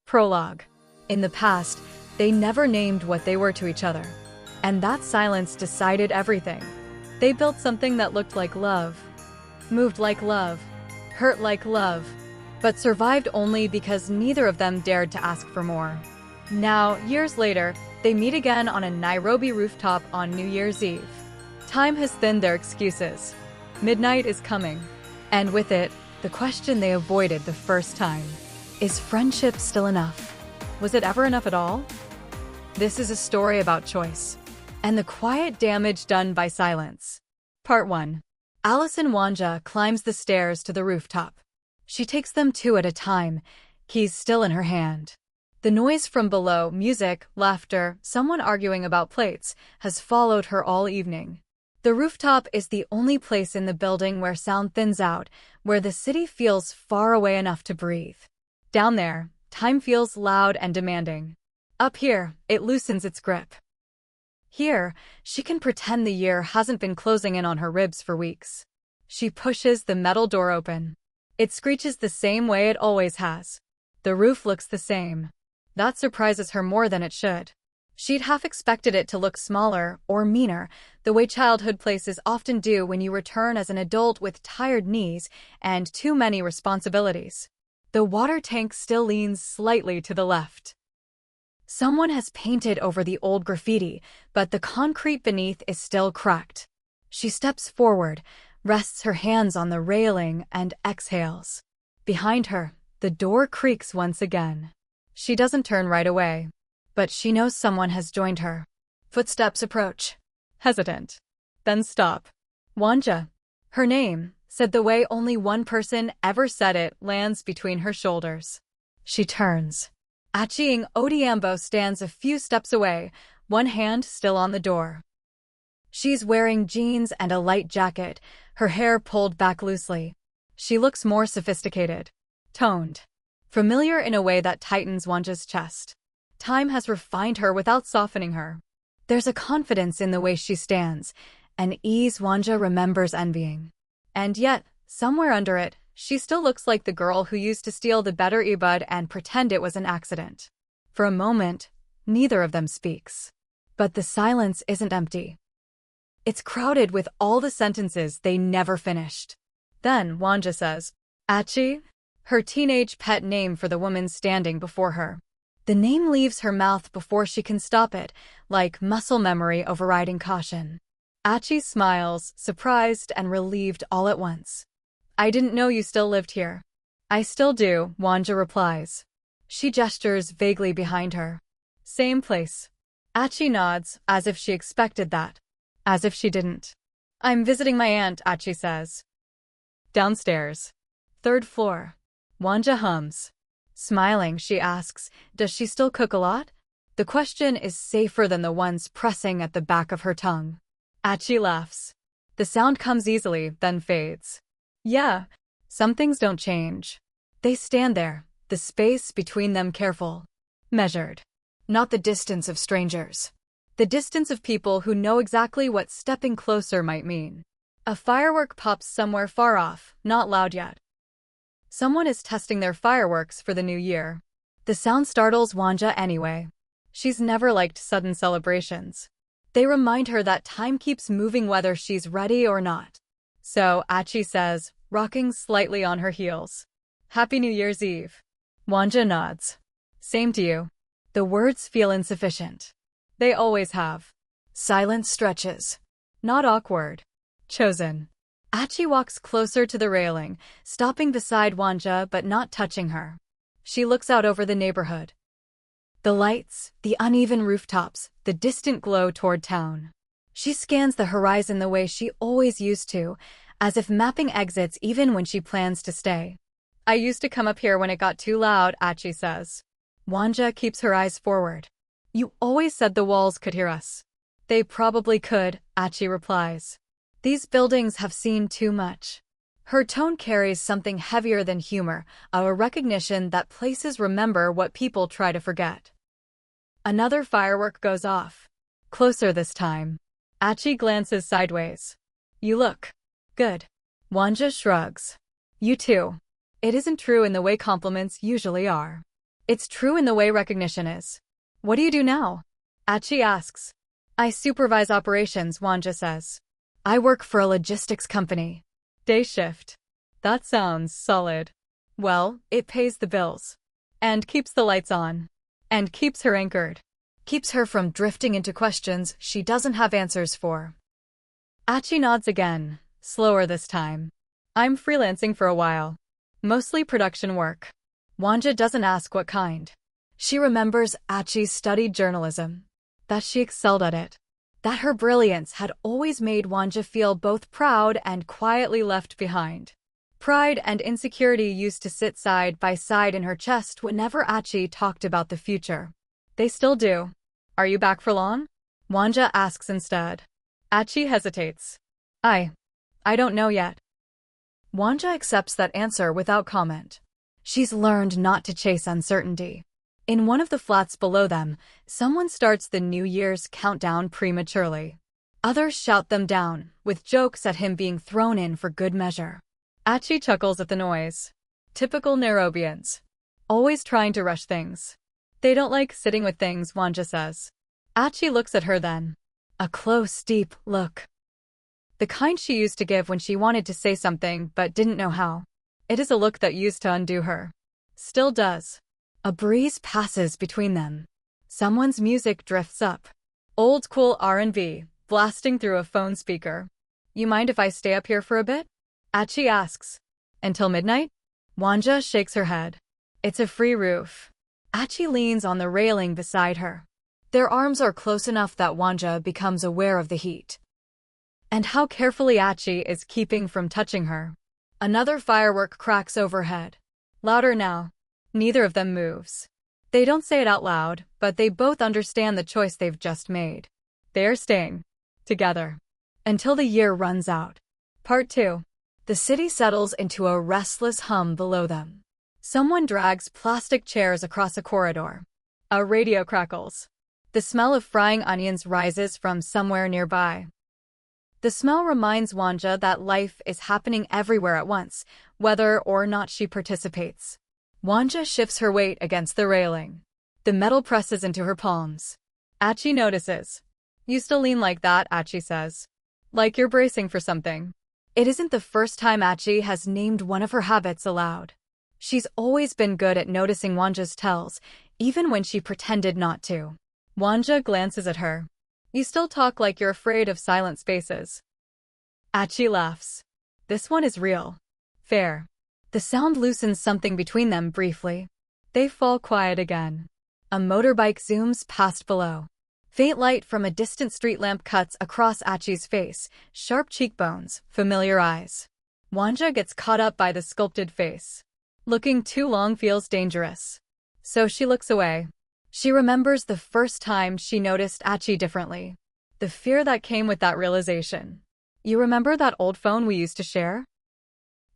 Prologue. In the past, they never named what they were to each other. And that silence decided everything. They built something that looked like love, moved like love, hurt like love, but survived only because neither of them dared to ask for more. Now, years later, they meet again on a Nairobi rooftop on New Year's Eve. Time has thinned their excuses. Midnight is coming. And with it, the question they avoided the first time. Is friendship still enough? Was it ever enough at all? This is a story about choice and the quiet damage done by silence. Part 1. Atchie and Wanja climbs the stairs to the rooftop. She takes them two at a time, keys still in her hand. The noise from below, music, laughter, someone arguing about plates, has followed her all evening. The rooftop is the only place in the building where sound thins out, where the city feels far away enough to breathe. Down there, time feels loud and demanding. Up here, it loosens its grip. Here, she can pretend the year hasn't been closing in on her ribs for weeks. She pushes the metal door open. It screeches the same way it always has. The roof looks the same. That surprises her more than it should. She'd half expected it to look smaller or meaner, the way childhood places often do when you return as an adult with tired knees and too many responsibilities. The water tank still leans slightly to the left. Someone has painted over the old graffiti, but the concrete beneath is still cracked. She steps forward, rests her hands on the railing, and exhales. Behind her, the door creaks once again. She doesn't turn right away, but she knows someone has joined her. Footsteps approach. Hesitant. Then stop. Wanja. Her name, said the way only one person ever said it, lands between her shoulders. She turns. Atchie and Wanja stands a few steps away, one hand still on the door. She's wearing jeans and a light jacket, her hair pulled back loosely. She looks more sophisticated. Toned. Familiar in a way that tightens Wanja's chest. Time has refined her without softening her. There's a confidence in the way she stands, an ease Wanja remembers envying. And yet, somewhere under it, she still looks like the girl who used to steal the better earbud and pretend it was an accident. For a moment, neither of them speaks. But the silence isn't empty. It's crowded with all the sentences they never finished. Then Wanja says, Atchie? Her teenage pet name for the woman standing before her. The name leaves her mouth before she can stop it, like muscle memory overriding caution. Atchie smiles, surprised and relieved all at once. I didn't know you still lived here. I still do, Wanja replies. She gestures vaguely behind her. Same place. Atchie nods, as if she expected that. As if she didn't. I'm visiting my aunt, Atchie says. Downstairs. 3rd floor. Wanja hums. Smiling, she asks, does she still cook a lot? The question is safer than the ones pressing at the back of her tongue. Atchie laughs. The sound comes easily, then fades. Yeah, some things don't change. They stand there, the space between them careful. Measured. Not the distance of strangers. The distance of people who know exactly what stepping closer might mean. A firework pops somewhere far off, not loud yet. Someone is testing their fireworks for the new year. The sound startles Wanja anyway. She's never liked sudden celebrations. They remind her that time keeps moving whether she's ready or not. So, Atchie says, rocking slightly on her heels. Happy New Year's Eve. Wanja nods. Same to you. The words feel insufficient. They always have. Silence stretches. Not awkward. Chosen. Atchie walks closer to the railing, stopping beside Wanja but not touching her. She looks out over the neighborhood. The lights, the uneven rooftops, the distant glow toward town. She scans the horizon the way she always used to, as if mapping exits even when she plans to stay. I used to come up here when it got too loud, Atchie says. Wanja keeps her eyes forward. You always said the walls could hear us. They probably could, Atchie replies. These buildings have seen too much. Her tone carries something heavier than humor, a recognition that places remember what people try to forget. Another firework goes off. Closer this time. Atchie glances sideways. You look good. Wanja shrugs. You too. It isn't true in the way compliments usually are. It's true in the way recognition is. What do you do now? Atchie asks. I supervise operations, Wanja says. I work for a logistics company. Day shift. That sounds solid. Well, it pays the bills. And keeps the lights on. And keeps her anchored. Keeps her from drifting into questions she doesn't have answers for. Atchie nods again, slower this time. I'm freelancing for a while. Mostly production work. Wanja doesn't ask what kind. She remembers Atchie studied journalism. That she excelled at it. That her brilliance had always made Wanja feel both proud and quietly left behind. Pride and insecurity used to sit side by side in her chest whenever Atchie talked about the future. They still do. Are you back for long? Wanja asks instead. Atchie hesitates. I don't know yet. Wanja accepts that answer without comment. She's learned not to chase uncertainty. In one of the flats below them, someone starts the New Year's countdown prematurely. Others shout them down, with jokes at him being thrown in for good measure. Atchie chuckles at the noise. Typical Nairobians. Always trying to rush things. They don't like sitting with things, Wanja says. Atchie looks at her then. A close, deep look. The kind she used to give when she wanted to say something but didn't know how. It is a look that used to undo her. Still does. A breeze passes between them. Someone's music drifts up. Old cool R&B, blasting through a phone speaker. You mind if I stay up here for a bit? Atchie asks. Until midnight? Wanja shakes her head. It's a free roof. Atchie leans on the railing beside her. Their arms are close enough that Wanja becomes aware of the heat. And how carefully Atchie is keeping from touching her. Another firework cracks overhead. Louder now. Neither of them moves. They don't say it out loud, but they both understand the choice they've just made. They are staying. Together. Until the year runs out. Part 2. The city settles into a restless hum below them. Someone drags plastic chairs across a corridor. A radio crackles. The smell of frying onions rises from somewhere nearby. The smell reminds Wanja that life is happening everywhere at once, whether or not she participates. Wanja shifts her weight against the railing. The metal presses into her palms. Atchie notices. You still lean like that, Atchie says. Like you're bracing for something. It isn't the first time Atchie has named one of her habits aloud. She's always been good at noticing Wanja's tells, even when she pretended not to. Wanja glances at her. You still talk like you're afraid of silent spaces. Atchie laughs. This one is real. Fair. The sound loosens something between them briefly. They fall quiet again. A motorbike zooms past below. Faint light from a distant street lamp cuts across Atchie's face, sharp cheekbones, familiar eyes. Wanja gets caught up by the sculpted face. Looking too long feels dangerous. So she looks away. She remembers the first time she noticed Atchie differently. The fear that came with that realization. You remember that old phone we used to share?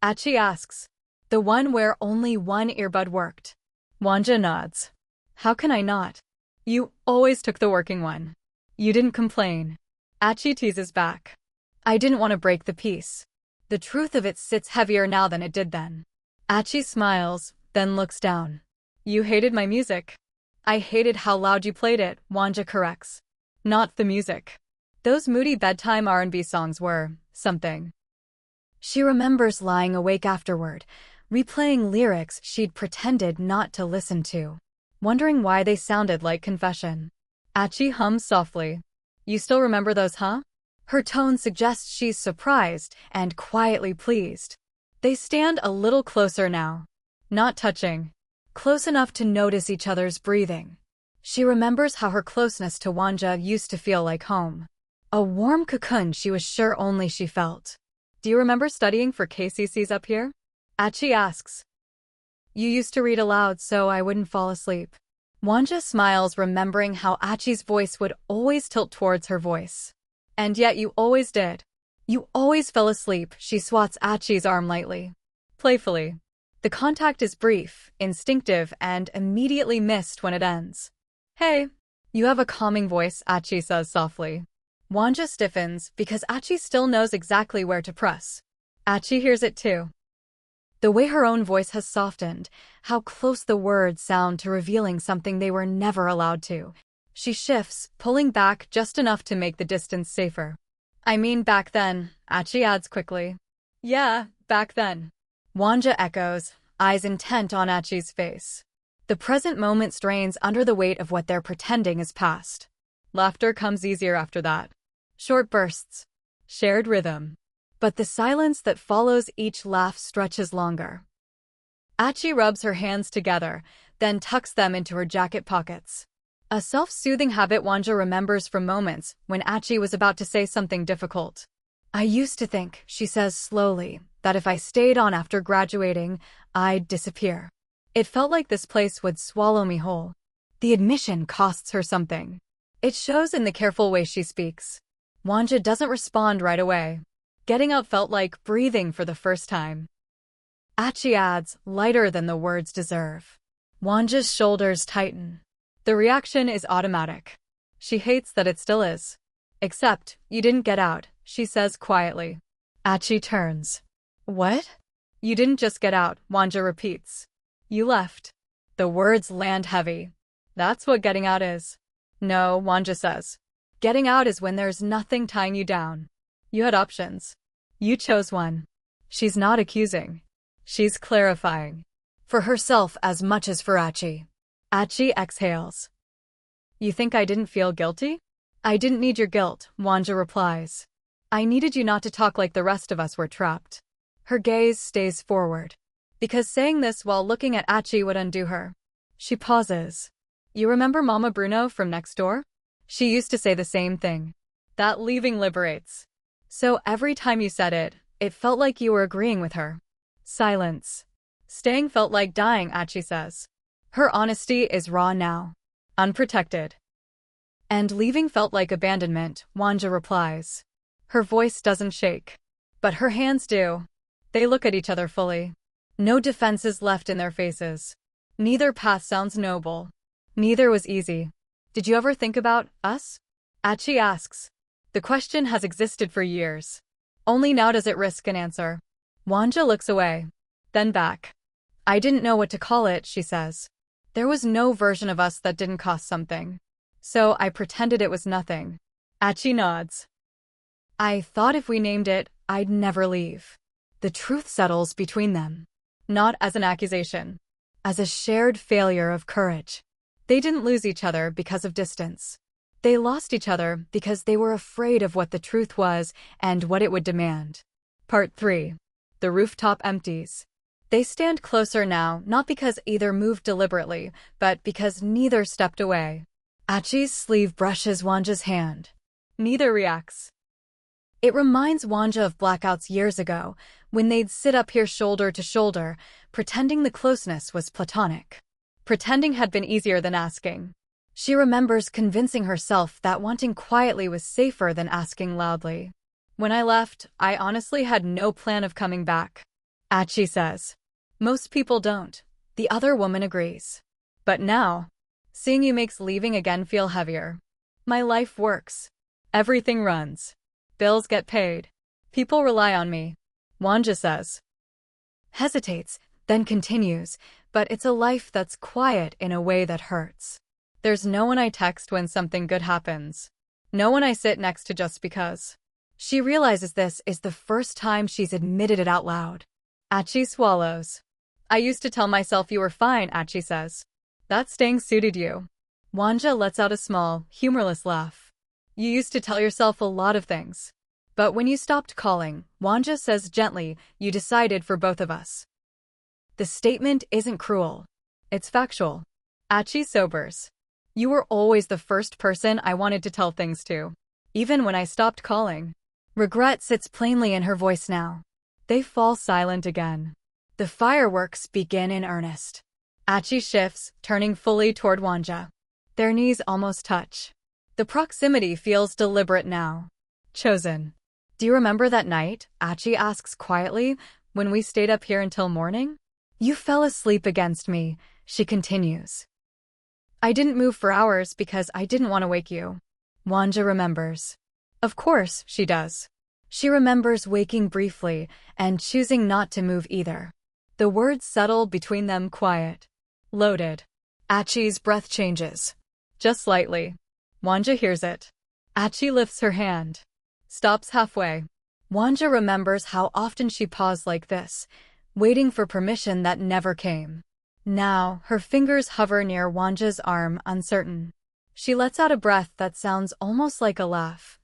Atchie asks. The one where only one earbud worked. Wanja nods. How can I not? You always took the working one. You didn't complain. Atchie teases back. I didn't want to break the peace. The truth of it sits heavier now than it did then. Atchie smiles, then looks down. You hated my music. I hated how loud you played it, Wanja corrects. Not the music. Those moody bedtime R&B songs were something. She remembers lying awake afterward, replaying lyrics she'd pretended not to listen to, wondering why they sounded like confession. Atchie hums softly. You still remember those, huh? Her tone suggests she's surprised and quietly pleased. They stand a little closer now. Not touching. Close enough to notice each other's breathing. She remembers how her closeness to Wanja used to feel like home. A warm cocoon she was sure only she felt. Do you remember studying for KCCs up here? Atchie asks. You used to read aloud so I wouldn't fall asleep. Wanja smiles, remembering how Atchie's voice would always tilt towards her voice. And yet you always did. You always fell asleep, she swats Atchie's arm lightly. Playfully. The contact is brief, instinctive, and immediately missed when it ends. Hey, you have a calming voice, Atchie says softly. Wanja stiffens because Atchie still knows exactly where to press. Atchie hears it too. The way her own voice has softened, how close the words sound to revealing something they were never allowed to. She shifts, pulling back just enough to make the distance safer. I mean back then, Atchie adds quickly. Yeah, back then. Wanja echoes, eyes intent on Atchie's face. The present moment strains under the weight of what they're pretending is past. Laughter comes easier after that. Short bursts. Shared rhythm. But the silence that follows each laugh stretches longer. Atchie rubs her hands together, then tucks them into her jacket pockets. A self-soothing habit Wanja remembers from moments when Atchie was about to say something difficult. I used to think, she says slowly, that if I stayed on after graduating, I'd disappear. It felt like this place would swallow me whole. The admission costs her something. It shows in the careful way she speaks. Wanja doesn't respond right away. Getting up felt like breathing for the first time. Atchie adds, lighter than the words deserve. Wanja's shoulders tighten. The reaction is automatic. She hates that it still is. Except, you didn't get out, she says quietly. Atchie turns. What? You didn't just get out, Wanja repeats. You left. The words land heavy. That's what getting out is. No, Wanja says. Getting out is when there's nothing tying you down. You had options. You chose one. She's not accusing. She's clarifying. For herself as much as for Atchie. Atchie exhales. You think I didn't feel guilty? I didn't need your guilt, Wanja replies. I needed you not to talk like the rest of us were trapped. Her gaze stays forward. Because saying this while looking at Atchie would undo her. She pauses. You remember Mama Bruno from next door? She used to say the same thing. That leaving liberates. So every time you said it, it felt like you were agreeing with her. Silence. Staying felt like dying, Atchie says. Her honesty is raw now. Unprotected. And leaving felt like abandonment, Wanja replies. Her voice doesn't shake. But her hands do. They look at each other fully. No defenses left in their faces. Neither path sounds noble. Neither was easy. Did you ever think about us? Atchie asks. The question has existed for years. Only now does it risk an answer. Wanja looks away. Then back. I didn't know what to call it, she says. There was no version of us that didn't cost something. So I pretended it was nothing. Atchie nods. I thought if we named it, I'd never leave. The truth settles between them. Not as an accusation. As a shared failure of courage. They didn't lose each other because of distance. They lost each other because they were afraid of what the truth was and what it would demand. Part 3. The rooftop empties. They stand closer now, not because either moved deliberately, but because neither stepped away. Atchie's sleeve brushes Wanja's hand. Neither reacts. It reminds Wanja of blackouts years ago, when they'd sit up here shoulder to shoulder, pretending the closeness was platonic. Pretending had been easier than asking. She remembers convincing herself that wanting quietly was safer than asking loudly. When I left, I honestly had no plan of coming back. Atchie says. Most people don't. The other woman agrees. But now, seeing you makes leaving again feel heavier. My life works. Everything runs. Bills get paid. People rely on me. Wanja says. Hesitates, then continues, but it's a life that's quiet in a way that hurts. There's no one I text when something good happens. No one I sit next to just because. She realizes this is the first time she's admitted it out loud. Atchie swallows. I used to tell myself you were fine, Atchie says. That staying suited you. Wanja lets out a small, humorless laugh. You used to tell yourself a lot of things. But when you stopped calling, Wanja says gently, you decided for both of us. The statement isn't cruel. It's factual. Atchie sobers. You were always the first person I wanted to tell things to. Even when I stopped calling. Regret sits plainly in her voice now. They fall silent again. The fireworks begin in earnest. Atchie shifts, turning fully toward Wanja. Their knees almost touch. The proximity feels deliberate now. Chosen. Do you remember that night, Atchie asks quietly, when we stayed up here until morning? You fell asleep against me, she continues. I didn't move for hours because I didn't want to wake you. Wanja remembers. Of course, she does. She remembers waking briefly and choosing not to move either. The words settle between them quiet. Loaded. Atchie's breath changes. Just slightly. Wanja hears it. Atchie lifts her hand. Stops halfway. Wanja remembers how often she paused like this, waiting for permission that never came. Now, her fingers hover near Wanja's arm, uncertain. She lets out a breath that sounds almost like a laugh.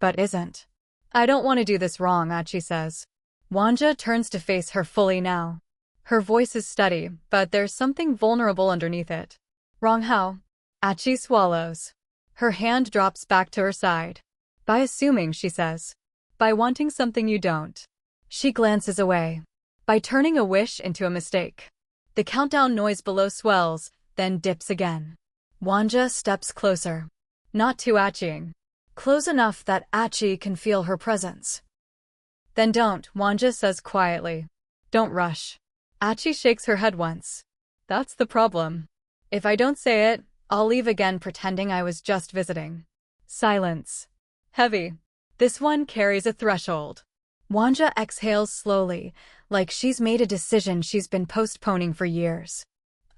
But isn't. I don't want to do this wrong, Atchie says. Wanja turns to face her fully now. Her voice is steady, but there's something vulnerable underneath it. Wrong how? Atchie swallows. Her hand drops back to her side. By assuming, she says. By wanting something you don't. She glances away. By turning a wish into a mistake. The countdown noise below swells, then dips again. Wanja steps closer. Not too Atchieing. Close enough that Atchie can feel her presence. Then don't, Wanja says quietly. Don't rush. Atchie shakes her head once. That's the problem. If I don't say it, I'll leave again pretending I was just visiting. Silence. Heavy. This one carries a threshold. Wanja exhales slowly, like she's made a decision she's been postponing for years.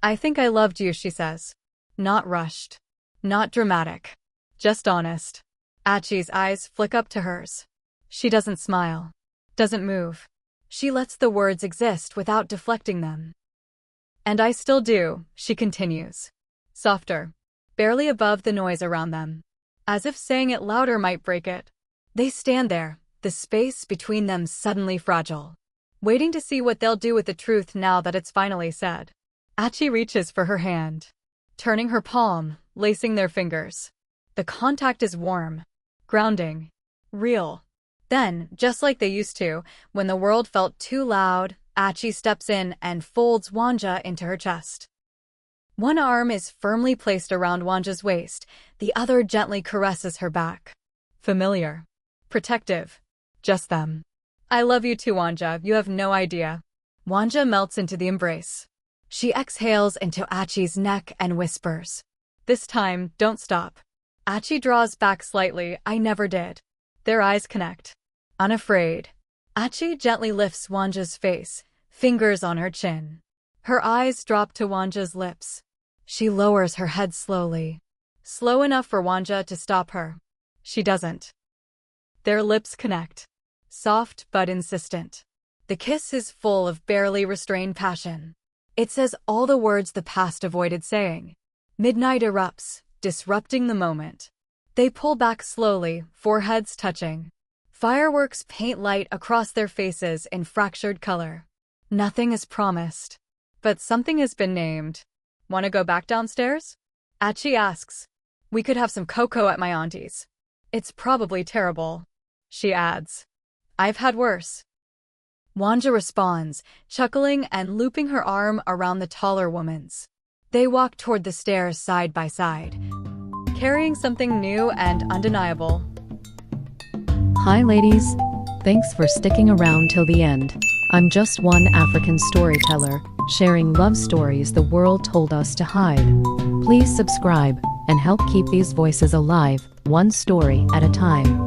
I think I loved you, she says. Not rushed. Not dramatic. Just honest. Atchie's eyes flick up to hers. She doesn't smile. Doesn't move. She lets the words exist without deflecting them. And I still do, she continues. Softer. Barely above the noise around them. As if saying it louder might break it. They stand there, the space between them suddenly fragile. Waiting to see what they'll do with the truth now that it's finally said. Atchie reaches for her hand. Turning her palm, lacing their fingers. The contact is warm. Grounding. Real. Then, just like they used to, when the world felt too loud, Atchie steps in and folds Wanja into her chest. One arm is firmly placed around Wanja's waist, the other gently caresses her back. Familiar. Protective. Just them. I love you too, Wanja, you have no idea. Wanja melts into the embrace. She exhales into Atchie's neck and whispers. This time, don't stop. Atchie draws back slightly, I never did. Their eyes connect. Unafraid. Atchie gently lifts Wanja's face, fingers on her chin. Her eyes drop to Wanja's lips. She lowers her head slowly. Slow enough for Wanja to stop her. She doesn't. Their lips connect. Soft but insistent. The kiss is full of barely restrained passion. It says all the words the past avoided saying. Midnight erupts, disrupting the moment. They pull back slowly, foreheads touching. Fireworks paint light across their faces in fractured color. Nothing is promised. But something has been named. Want to go back downstairs? Atchie asks. We could have some cocoa at my auntie's. It's probably terrible. She adds. I've had worse. Wanja responds, chuckling and looping her arm around the taller woman's. They walk toward the stairs side by side, carrying something new and undeniable. Hi ladies. Thanks for sticking around till the end. I'm just one African storyteller, sharing love stories the world told us to hide. Please subscribe and help keep these voices alive, one story at a time.